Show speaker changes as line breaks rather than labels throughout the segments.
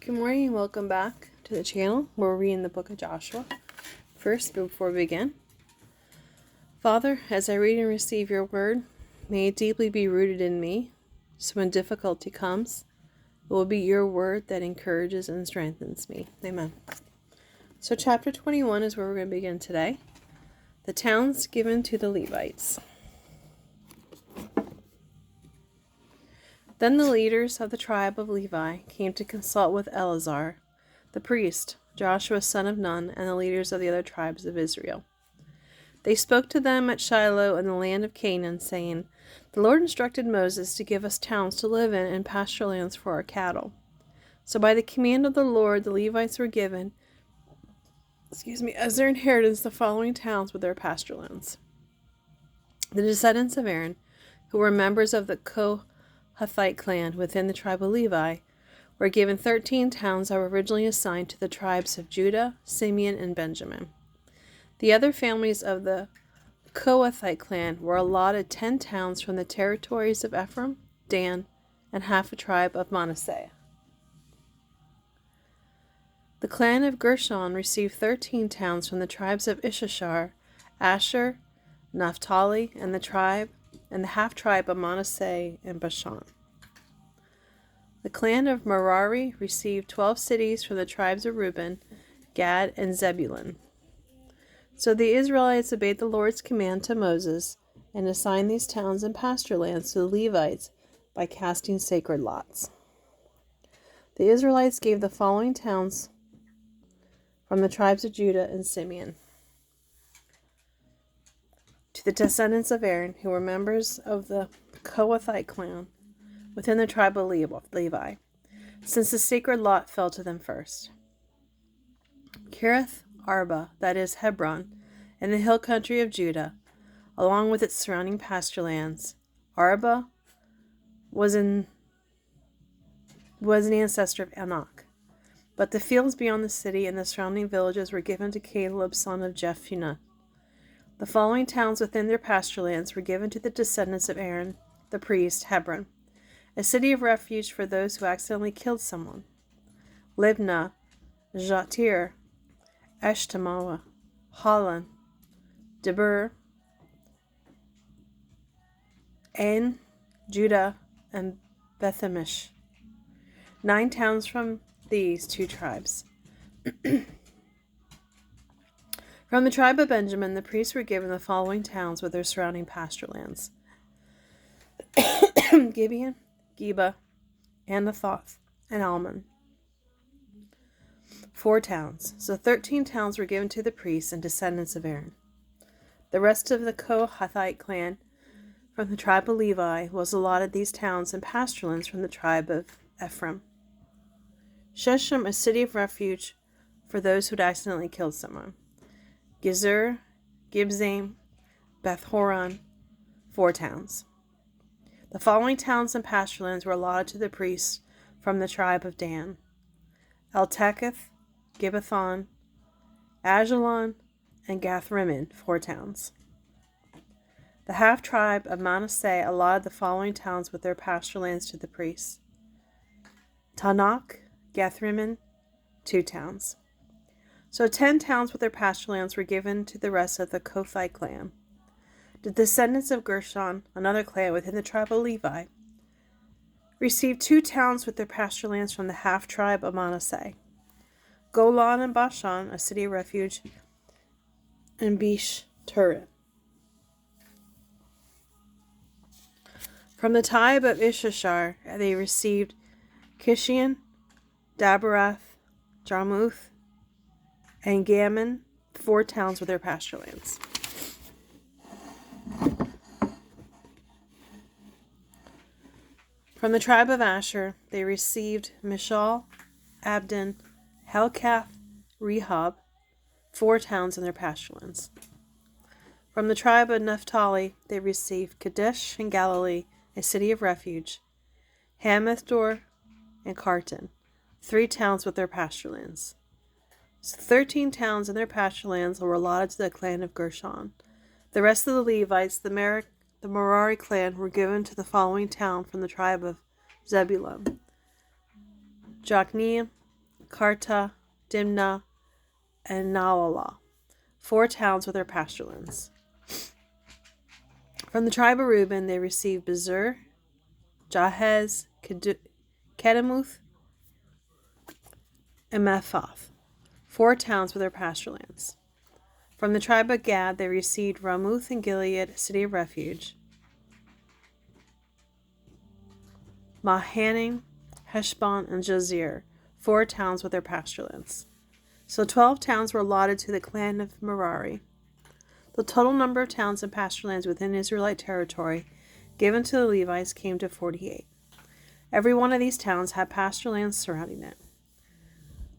Good morning and welcome back to the channel. We're reading the book of Joshua. First, before we begin, Father, as I read and receive your word, may it deeply be rooted in me, so when difficulty comes, it will be your word that encourages and strengthens me. Amen. So chapter 21 is where we're going to begin today. The towns given to the Levites. Then the leaders of the tribe of Levi came to consult with Eleazar, the priest, Joshua son of Nun, and the leaders of the other tribes of Israel. They spoke to them at Shiloh in the land of Canaan, saying, The Lord instructed Moses to give us towns to live in and pasture lands for our cattle. So by the command of the Lord, the Levites were given, as their inheritance the following towns with their pasture lands. The descendants of Aaron, who were members of the Kohathite clan within the tribe of Levi, were given 13 towns that were originally assigned to the tribes of Judah, Simeon, and Benjamin. The other families of the Kohathite clan were allotted 10 towns from the territories of Ephraim, Dan, and half a tribe of Manasseh. The clan of Gershon received 13 towns from the tribes of Issachar, Asher, Naphtali, and the half-tribe of Manasseh and Bashan. The clan of Merari received 12 cities from the tribes of Reuben, Gad, and Zebulun. So the Israelites obeyed the Lord's command to Moses and assigned these towns and pasture lands to the Levites by casting sacred lots. The Israelites gave the following towns from the tribes of Judah and Simeon to the descendants of Aaron, who were members of the Kohathite clan within the tribe of Levi, since the sacred lot fell to them first. Kiriath Arba, that is Hebron, in the hill country of Judah, along with its surrounding pasture lands. Arba was an ancestor of Anak. But the fields beyond the city and the surrounding villages were given to Caleb, son of Jephunneh. The following towns within their pasture lands were given to the descendants of Aaron, the priest: Hebron, a city of refuge for those who accidentally killed someone; Libnah, Jattir, Eshtemoa, Holon, Debir, Ain, Judah, and Bethemish. 9 towns from these 2 tribes. From the tribe of Benjamin, the priests were given the following towns with their surrounding pasture lands: Gibeon, Geba, Anathoth, and Almon. 4 towns. So 13 towns were given to the priests and descendants of Aaron. The rest of the Kohathite clan from the tribe of Levi was allotted these towns and pasture lands from the tribe of Ephraim. Shechem, a city of refuge for those who had accidentally killed someone; Gezer, Gibzaim, Beth-horon, 4 towns. The following towns and pasture lands were allotted to the priests from the tribe of Dan: Elteketh, Gibbethon, Ajalon, and Gath-rimmon, 4 towns. The half-tribe of Manasseh allotted the following towns with their pasture lands to the priests: Tanakh, Gath-rimmon, 2 towns. So 10 towns with their pasture lands were given to the rest of the Kohathite clan. The descendants of Gershon, another clan within the tribe of Levi, received 2 towns with their pasture lands from the half-tribe of Manasseh: Golan and Bashan, a city of refuge, and Besh-turin. From the tribe of Issachar, they received Kishion, Daberath, Jarmuth, and Gammon, 4 towns with their pasture lands. From the tribe of Asher, they received Mishal, Abdon, Helkath, Rehob, 4 towns in their pasture lands. From the tribe of Naphtali, they received Kadesh in Galilee, a city of refuge, Hamath-dor, and Kartan, 3 towns with their pasture lands. So 13 towns and their pasture lands were allotted to the clan of Gershon. The rest of the Levites, the Merari clan, were given to the following town from the tribe of Zebulun: Jokneam, Karta, Dimnah, and Naalah, 4 towns with their pasturelands. From the tribe of Reuben, they received Bezur, Jahaz, Kedemuth, and Mephath, 4 towns with their pasturelands. From the tribe of Gad, they received Ramoth and Gilead, a city of refuge, Mahanaim, Heshbon, and Jazer, 4 towns with their pasturelands. So 12 towns were allotted to the clan of Merari. The total number of towns and pasturelands within Israelite territory given to the Levites came to 48. Every one of these towns had pasturelands surrounding it.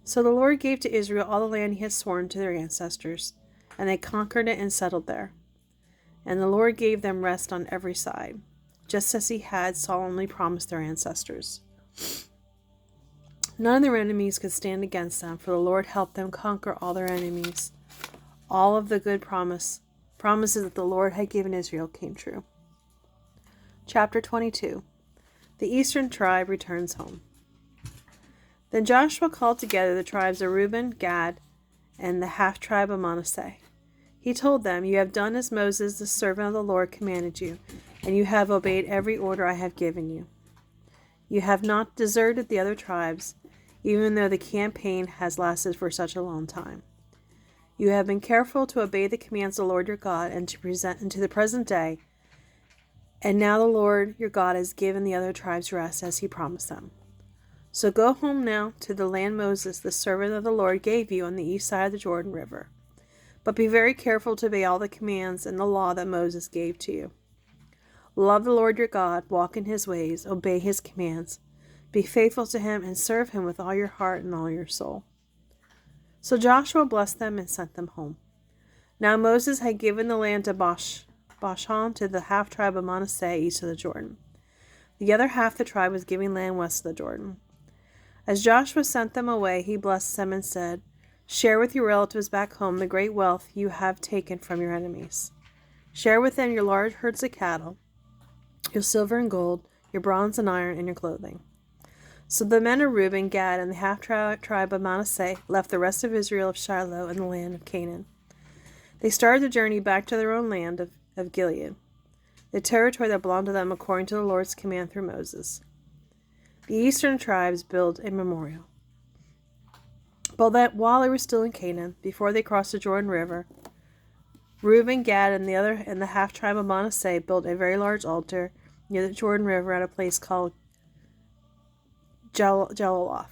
So the Lord gave to Israel all the land he had sworn to their ancestors, and they conquered it and settled there. And the Lord gave them rest on every side, just as he had solemnly promised their ancestors. None of their enemies could stand against them, for the Lord helped them conquer all their enemies. All of the good promises that the Lord had given Israel came true. Chapter 22. The eastern tribe returns home. Then Joshua called together the tribes of Reuben, Gad, and the half-tribe of Manasseh. He told them, "You have done as Moses, the servant of the Lord, commanded you, and you have obeyed every order I have given you. You have not deserted the other tribes, even though the campaign has lasted for such a long time. You have been careful to obey the commands of the Lord your God and to present into the present day, and now the Lord your God has given the other tribes rest as he promised them. So go home now to the land Moses, the servant of the Lord, gave you on the east side of the Jordan River. But be very careful to obey all the commands and the law that Moses gave to you. Love the Lord your God, walk in his ways, obey his commands. Be faithful to him and serve him with all your heart and all your soul." So Joshua blessed them and sent them home. Now Moses had given the land to Bashan to the half-tribe of Manasseh east of the Jordan. The other half of the tribe was giving land west of the Jordan. As Joshua sent them away, he blessed them and said, "Share with your relatives back home the great wealth you have taken from your enemies. Share with them your large herds of cattle, your silver and gold, your bronze and iron, and your clothing." So the men of Reuben, Gad, and the half-tribe of Manasseh left the rest of Israel of Shiloh and the land of Canaan. They started the journey back to their own land of Gilead, the territory that belonged to them according to the Lord's command through Moses. The eastern tribes built a memorial. But while they were still in Canaan, before they crossed the Jordan River, Reuben, Gad, and the half-tribe of Manasseh built a very large altar near the Jordan River at a place called Jalaloth.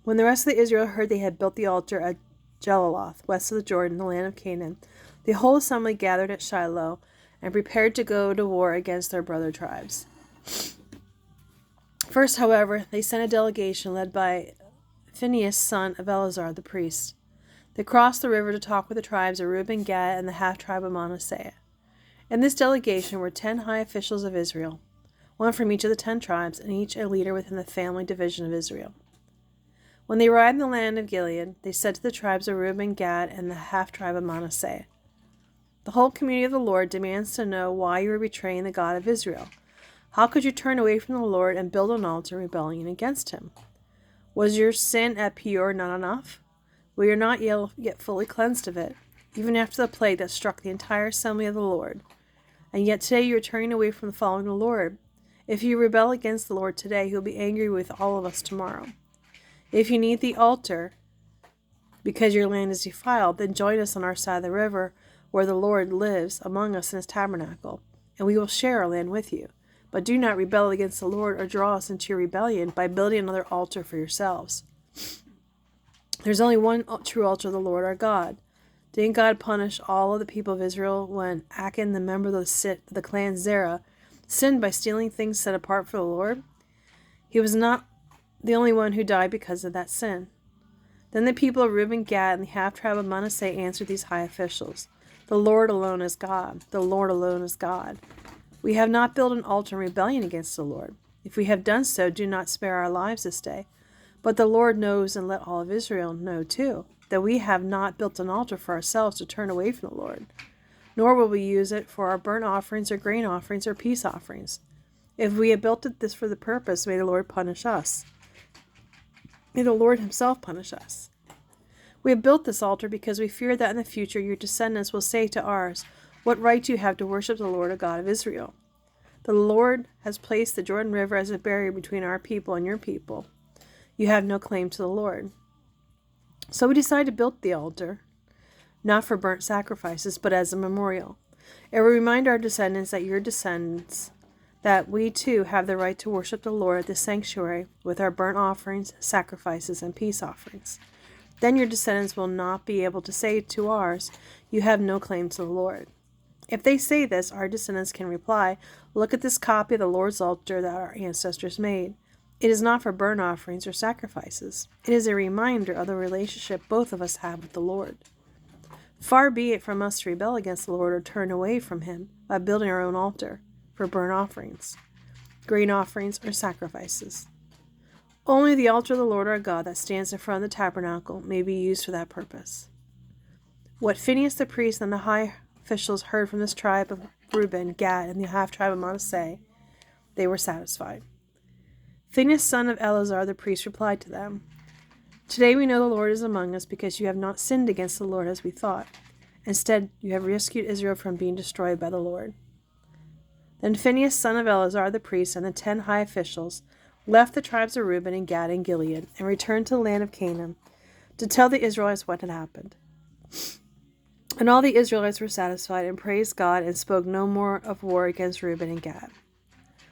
When the rest of Israel heard they had built the altar at Jalaloth, west of the Jordan, the land of Canaan, the whole assembly gathered at Shiloh and prepared to go to war against their brother tribes. First, however, they sent a delegation led by Phinehas, son of Eleazar the priest. They crossed the river to talk with the tribes of Reuben, Gad, and the half-tribe of Manasseh. In this delegation were 10 high officials of Israel, one from each of the 10 tribes, and each a leader within the family division of Israel. When they arrived in the land of Gilead, they said to the tribes of Reuben, Gad, and the half-tribe of Manasseh, "The whole community of the Lord demands to know why you are betraying the God of Israel. How could you turn away from the Lord and build an altar in rebellion against him? Was your sin at Peor not enough? We are not yet fully cleansed of it, even after the plague that struck the entire assembly of the Lord. And yet today you are turning away from following the Lord. If you rebel against the Lord today, he will be angry with all of us tomorrow. If you need the altar because your land is defiled, then join us on our side of the river where the Lord lives among us in his tabernacle, and we will share our land with you. But do not rebel against the Lord or draw us into your rebellion by building another altar for yourselves. There's only one true altar of the Lord our God. Didn't God punish all of the people of Israel when Achan, the member of the clan Zerah, sinned by stealing things set apart for the Lord? He was not the only one who died because of that sin. Then the people of Reuben, Gad, and the half-tribe of Manasseh answered these high officials, "The Lord alone is God. The Lord alone is God. We have not built an altar in rebellion against the Lord. If we have done so, do not spare our lives this day. But the Lord knows, and let all of Israel know too, that we have not built an altar for ourselves to turn away from the Lord, nor will we use it for our burnt offerings or grain offerings or peace offerings. If we have built this for the purpose, may the Lord punish us. May the Lord himself punish us. We have built this altar because we fear that in the future your descendants will say to ours, 'What right do you have to worship the Lord, God of Israel?' The Lord has placed the Jordan River as a barrier between our people and your people. You have no claim to the Lord." So we decided to build the altar, not for burnt sacrifices, but as a memorial. It will remind our descendants that your descendants, that we too have the right to worship the Lord at the sanctuary with our burnt offerings, sacrifices, and peace offerings. Then your descendants will not be able to say to ours, "You have no claim to the Lord." If they say this, our descendants can reply, "Look at this copy of the Lord's altar that our ancestors made. It is not for burnt offerings or sacrifices. It is a reminder of the relationship both of us have with the Lord." Far be it from us to rebel against the Lord or turn away from him by building our own altar for burnt offerings, grain offerings, or sacrifices. Only the altar of the Lord our God that stands in front of the tabernacle may be used for that purpose. What Phinehas the priest and the high officials heard from this tribe of Reuben, Gad, and the half-tribe of Manasseh, they were satisfied. Phinehas, son of Eleazar the priest, replied to them, "Today we know the Lord is among us because you have not sinned against the Lord as we thought. Instead, you have rescued Israel from being destroyed by the Lord." Then Phinehas, son of Eleazar the priest, and the 10 high officials left the tribes of Reuben and Gad and Gilead and returned to the land of Canaan to tell the Israelites what had happened. And all the Israelites were satisfied and praised God and spoke no more of war against Reuben and Gad.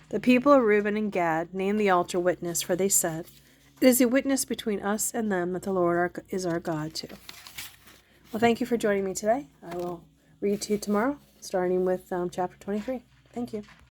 The people of Reuben and Gad named the altar Witness, for they said, "It is a witness between us and them that the Lord is our God too." Well, thank you for joining me today. I will read to you tomorrow, starting with chapter 23. Thank you.